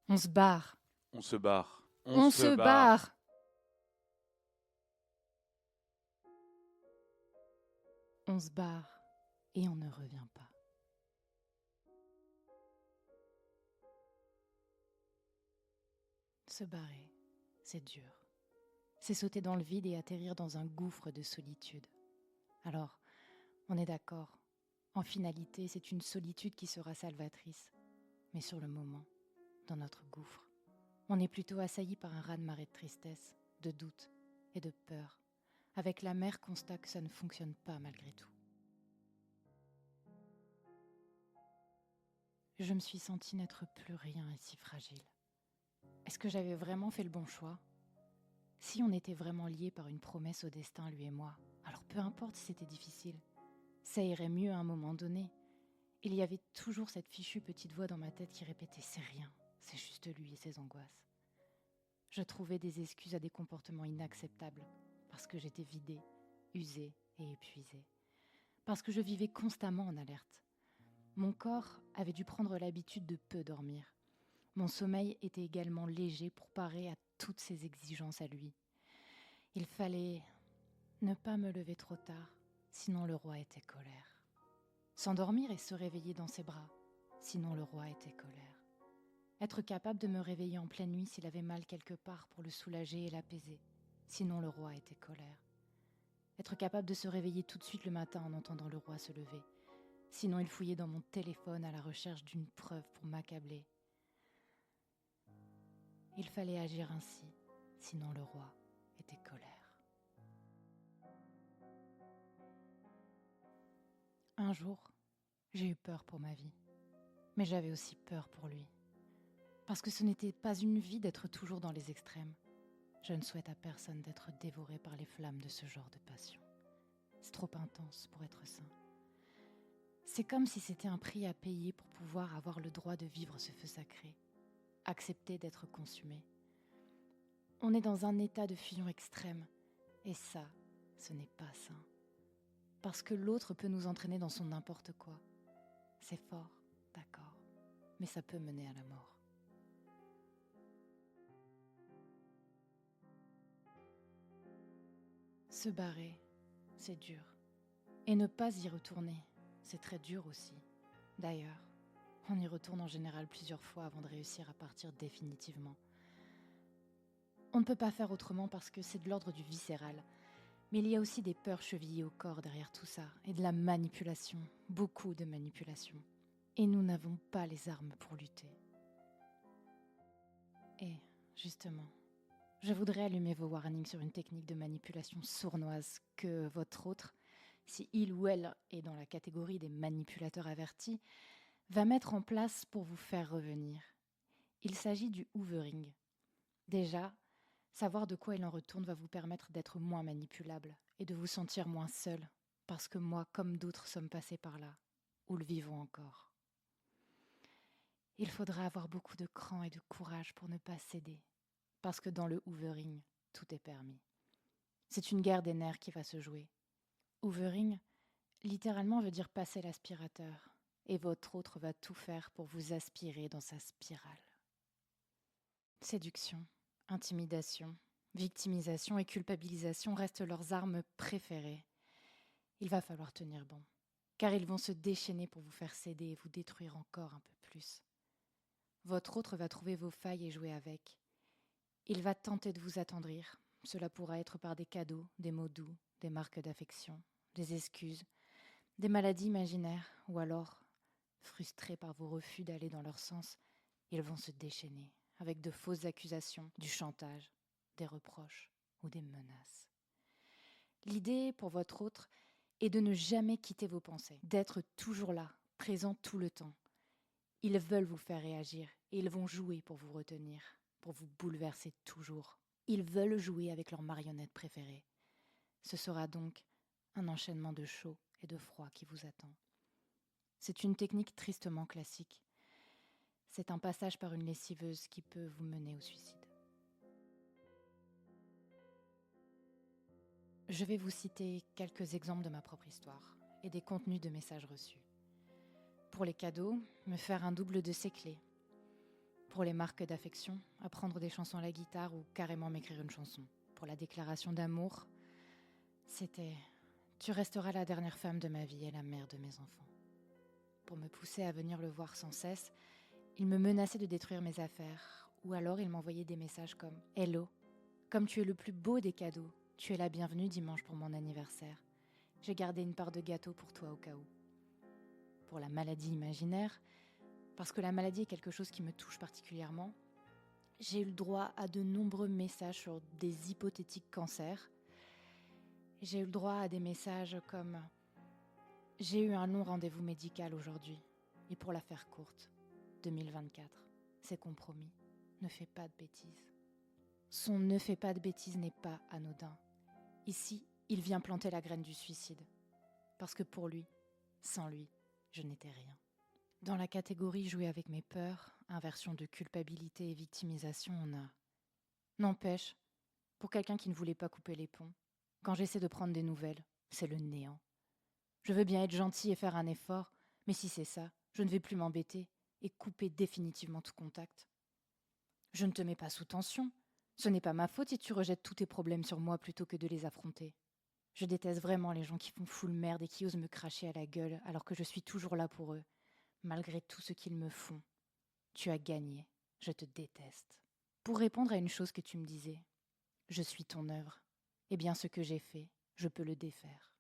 On se barre. On se barre. On On se se barre. barre. On se barre et on ne revient pas. Se barrer, c'est dur. C'est sauter dans le vide et atterrir dans un gouffre de solitude. Alors, on est d'accord. En finalité, c'est une solitude qui sera salvatrice. Mais sur le moment, dans notre gouffre, on est plutôt assailli par un raz-de-marée de tristesse, de doute et de peur, avec l'amer constat que ça ne fonctionne pas malgré tout. Je me suis sentie n'être plus rien et si fragile. Est-ce que j'avais vraiment fait le bon choix ? Si on était vraiment liés par une promesse au destin, lui et moi, alors peu importe si c'était difficile, ça irait mieux à un moment donné. Il y avait toujours cette fichue petite voix dans ma tête qui répétait « c'est rien, c'est juste lui et ses angoisses ». Je trouvais des excuses à des comportements inacceptables parce que j'étais vidée, usée et épuisée. Parce que je vivais constamment en alerte. Mon corps avait dû prendre l'habitude de peu dormir. Mon sommeil était également léger pour parer à toutes ces exigences à lui. Il fallait ne pas me lever trop tard, sinon le roi était colère. S'endormir et se réveiller dans ses bras, sinon le roi était colère. Être capable de me réveiller en pleine nuit s'il avait mal quelque part pour le soulager et l'apaiser, sinon le roi était colère. Être capable de se réveiller tout de suite le matin en entendant le roi se lever, sinon il fouillait dans mon téléphone à la recherche d'une preuve pour m'accabler. Il fallait agir ainsi, sinon le roi était colère. Un jour, j'ai eu peur pour ma vie, mais j'avais aussi peur pour lui. Parce que ce n'était pas une vie d'être toujours dans les extrêmes. Je ne souhaite à personne d'être dévoré par les flammes de ce genre de passion. C'est trop intense pour être sain. C'est comme si c'était un prix à payer pour pouvoir avoir le droit de vivre ce feu sacré, accepter d'être consumé. On est dans un état de fusion extrême, et ça, ce n'est pas sain. Parce que l'autre peut nous entraîner dans son n'importe quoi. C'est fort, d'accord, mais ça peut mener à la mort. Se barrer, c'est dur. Et ne pas y retourner, c'est très dur aussi. D'ailleurs, on y retourne en général plusieurs fois avant de réussir à partir définitivement. On ne peut pas faire autrement parce que c'est de l'ordre du viscéral. Mais il y a aussi des peurs chevillées au corps derrière tout ça, et de la manipulation, beaucoup de manipulation. Et nous n'avons pas les armes pour lutter. Et, justement, je voudrais allumer vos warnings sur une technique de manipulation sournoise que votre autre, si il ou elle est dans la catégorie des manipulateurs avertis, va mettre en place pour vous faire revenir. Il s'agit du hoovering. Déjà, savoir de quoi il en retourne va vous permettre d'être moins manipulable et de vous sentir moins seul, parce que moi, comme d'autres, sommes passés par là, ou le vivons encore. Il faudra avoir beaucoup de cran et de courage pour ne pas céder, parce que dans le hoovering, tout est permis. C'est une guerre des nerfs qui va se jouer. Hoovering, littéralement, veut dire passer l'aspirateur, et votre autre va tout faire pour vous aspirer dans sa spirale. Séduction, intimidation, victimisation et culpabilisation restent leurs armes préférées. Il va falloir tenir bon, car ils vont se déchaîner pour vous faire céder et vous détruire encore un peu plus. Votre autre va trouver vos failles et jouer avec. Il va tenter de vous attendrir. Cela pourra être par des cadeaux, des mots doux, des marques d'affection, des excuses, des maladies imaginaires, ou alors, frustrés par vos refus d'aller dans leur sens, ils vont se déchaîner avec de fausses accusations, du chantage, des reproches ou des menaces. L'idée pour votre autre est de ne jamais quitter vos pensées, d'être toujours là, présent tout le temps. Ils veulent vous faire réagir et ils vont jouer pour vous retenir, pour vous bouleverser toujours. Ils veulent jouer avec leur marionnette préférée. Ce sera donc un enchaînement de chaud et de froid qui vous attend. C'est une technique tristement classique. C'est un passage par une lessiveuse qui peut vous mener au suicide. Je vais vous citer quelques exemples de ma propre histoire et des contenus de messages reçus. Pour les cadeaux, me faire un double de ses clés. Pour les marques d'affection, apprendre des chansons à la guitare ou carrément m'écrire une chanson. Pour la déclaration d'amour, c'était « Tu resteras la dernière femme de ma vie et la mère de mes enfants ». Pour me pousser à venir le voir sans cesse, il me menaçait de détruire mes affaires. Ou alors il m'envoyait des messages comme « Hello, comme tu es le plus beau des cadeaux, tu es la bienvenue dimanche pour mon anniversaire. J'ai gardé une part de gâteau pour toi au cas où. » Pour la maladie imaginaire, parce que la maladie est quelque chose qui me touche particulièrement, j'ai eu le droit à de nombreux messages sur des hypothétiques cancers. J'ai eu le droit à des messages comme « J'ai eu un long rendez-vous médical aujourd'hui, et pour la faire courte, 2024, c'est compromis, ne fais pas de bêtises. » Son « ne fais pas de bêtises » n'est pas anodin. Ici, il vient planter la graine du suicide. Parce que pour lui, sans lui, je n'étais rien. Dans la catégorie jouer avec mes peurs, inversion de culpabilité et victimisation, on a... N'empêche, pour quelqu'un qui ne voulait pas couper les ponts, quand j'essaie de prendre des nouvelles, c'est le néant. Je veux bien être gentil et faire un effort, mais si c'est ça, je ne vais plus m'embêter et couper définitivement tout contact. Je ne te mets pas sous tension. Ce n'est pas ma faute si tu rejettes tous tes problèmes sur moi plutôt que de les affronter. Je déteste vraiment les gens qui font full merde et qui osent me cracher à la gueule alors que je suis toujours là pour eux, malgré tout ce qu'ils me font. Tu as gagné, je te déteste. Pour répondre à une chose que tu me disais, je suis ton œuvre. Eh bien ce que j'ai fait, je peux le défaire.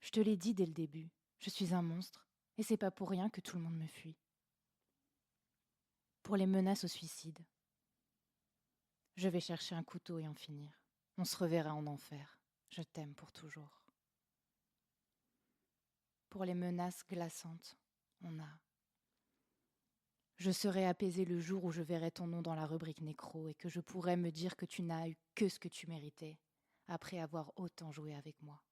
Je te l'ai dit dès le début, je suis un monstre, et c'est pas pour rien que tout le monde me fuit. Pour les menaces au suicide, je vais chercher un couteau et en finir. On se reverra en enfer. Je t'aime pour toujours. Pour les menaces glaçantes, on a... Je serai apaisée le jour où je verrai ton nom dans la rubrique nécro et que je pourrai me dire que tu n'as eu que ce que tu méritais, après avoir autant joué avec moi.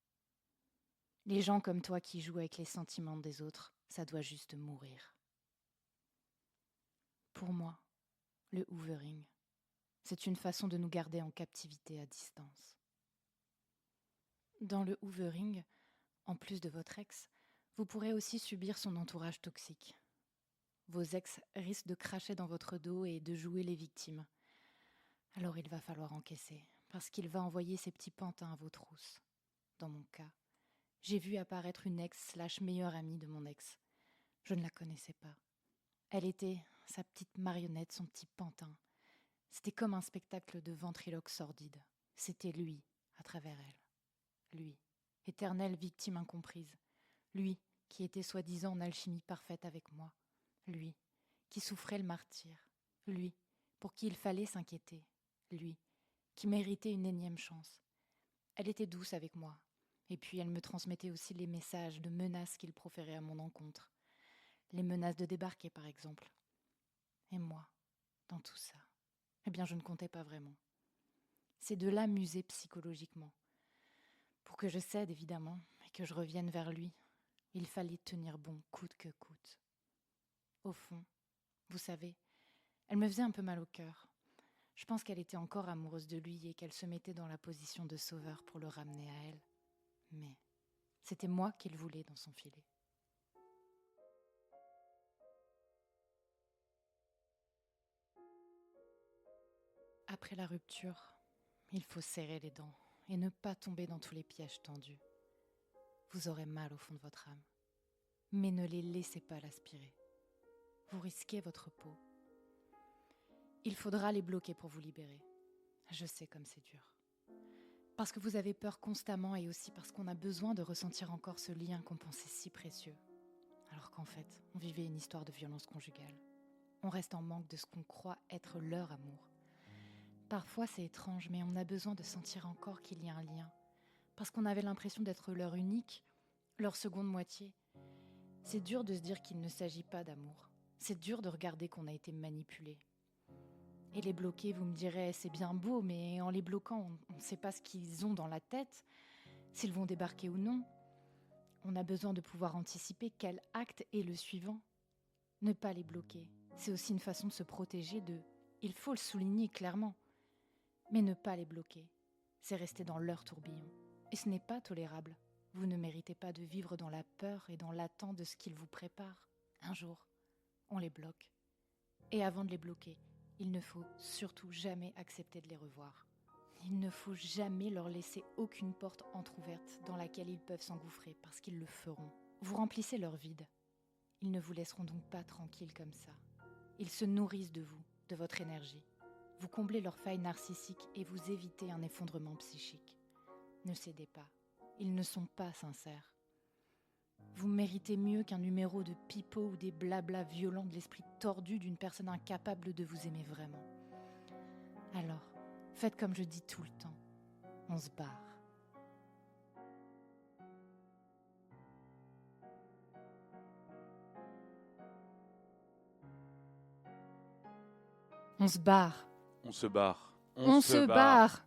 Les gens comme toi qui jouent avec les sentiments des autres, ça doit juste mourir. Pour moi, le hoovering, c'est une façon de nous garder en captivité à distance. Dans le hoovering, en plus de votre ex, vous pourrez aussi subir son entourage toxique. Vos ex risquent de cracher dans votre dos et de jouer les victimes. Alors il va falloir encaisser, parce qu'il va envoyer ses petits pantins à vos trousses. Dans mon cas, j'ai vu apparaître une ex/meilleure amie de mon ex. Je ne la connaissais pas. Elle était sa petite marionnette, son petit pantin. C'était comme un spectacle de ventriloque sordide. C'était lui, à travers elle. Lui, éternelle victime incomprise. Lui, qui était soi-disant en alchimie parfaite avec moi. Lui, qui souffrait le martyre. Lui, pour qui il fallait s'inquiéter. Lui, qui méritait une énième chance. Elle était douce avec moi. Et puis elle me transmettait aussi les messages de menaces qu'il proférait à mon encontre. Les menaces de débarquer, par exemple. Et moi, dans tout ça, eh bien je ne comptais pas vraiment. C'est de l'amuser psychologiquement. Pour que je cède, évidemment, et que je revienne vers lui, il fallait tenir bon coûte que coûte. Au fond, vous savez, elle me faisait un peu mal au cœur. Je pense qu'elle était encore amoureuse de lui et qu'elle se mettait dans la position de sauveur pour le ramener à elle. Mais c'était moi qu'il voulait dans son filet. Après la rupture, il faut serrer les dents et ne pas tomber dans tous les pièges tendus. Vous aurez mal au fond de votre âme, mais ne les laissez pas l'aspirer. Vous risquez votre peau. Il faudra les bloquer pour vous libérer. Je sais comme c'est dur. Parce que vous avez peur constamment et aussi parce qu'on a besoin de ressentir encore ce lien qu'on pensait si précieux. Alors qu'en fait, on vivait une histoire de violence conjugale. On reste en manque de ce qu'on croit être leur amour. Parfois c'est étrange, mais on a besoin de sentir encore qu'il y a un lien. Parce qu'on avait l'impression d'être leur unique, leur seconde moitié. C'est dur de se dire qu'il ne s'agit pas d'amour. C'est dur de regarder qu'on a été manipulé. Et les bloquer, vous me direz, c'est bien beau, mais en les bloquant, on ne sait pas ce qu'ils ont dans la tête, s'ils vont débarquer ou non. On a besoin de pouvoir anticiper quel acte est le suivant. Ne pas les bloquer, c'est aussi une façon de se protéger de... Il faut le souligner clairement. Mais ne pas les bloquer, c'est rester dans leur tourbillon. Et ce n'est pas tolérable. Vous ne méritez pas de vivre dans la peur et dans l'attente de ce qu'ils vous préparent. Un jour, on les bloque. Et avant de les bloquer, il ne faut surtout jamais accepter de les revoir. Il ne faut jamais leur laisser aucune porte entr'ouverte dans laquelle ils peuvent s'engouffrer parce qu'ils le feront. Vous remplissez leur vide. Ils ne vous laisseront donc pas tranquilles comme ça. Ils se nourrissent de vous, de votre énergie. Vous comblez leurs failles narcissiques et vous évitez un effondrement psychique. Ne cédez pas. Ils ne sont pas sincères. Vous méritez mieux qu'un numéro de pipeau ou des blablas violents de l'esprit tordu d'une personne incapable de vous aimer vraiment. Alors, faites comme je dis tout le temps. On se barre. On se barre. On se barre. On se barre.